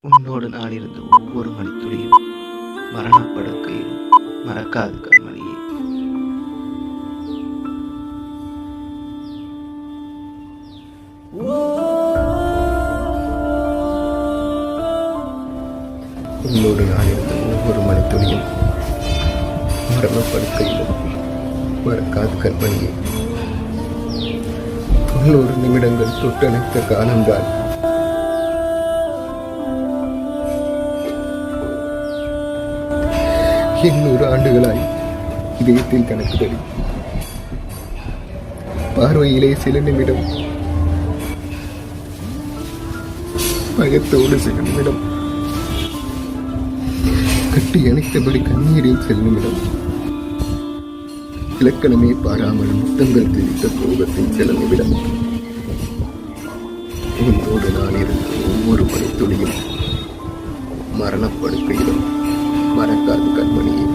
உன்னோடு நான் இருந்த ஒவ்வொரு மணித்துளியும் மரணப்படுக்கையில் மறக்காது கண்மணியே. உன்னோடு நான் இருந்த ஒவ்வொரு மணித்துளியும் மரணப்படுக்கையிலும் மறக்காது கண்மணியே. 90 நிமிடங்கள் தொட்டணைத்த காலம்தான் இன்னொரு ஆண்டுகளாய் இதயத்தில் கணக்குதடி. பார்வையிலே சில நிமிடம், பயத்தோடு சில நிமிடம், கட்டி அணைத்தபடி கண்ணீரில் சில நிமிடம், இலக்கணமே பாராமல் முத்தங்கள் திரித்த கோபத்தின் சில நிமிடம். உன்னோடு நான் இருந்த ஒவ்வொரு மணித்துளியும் மரணப்படுக்கையிலும் மறக்காது கண்மணியே.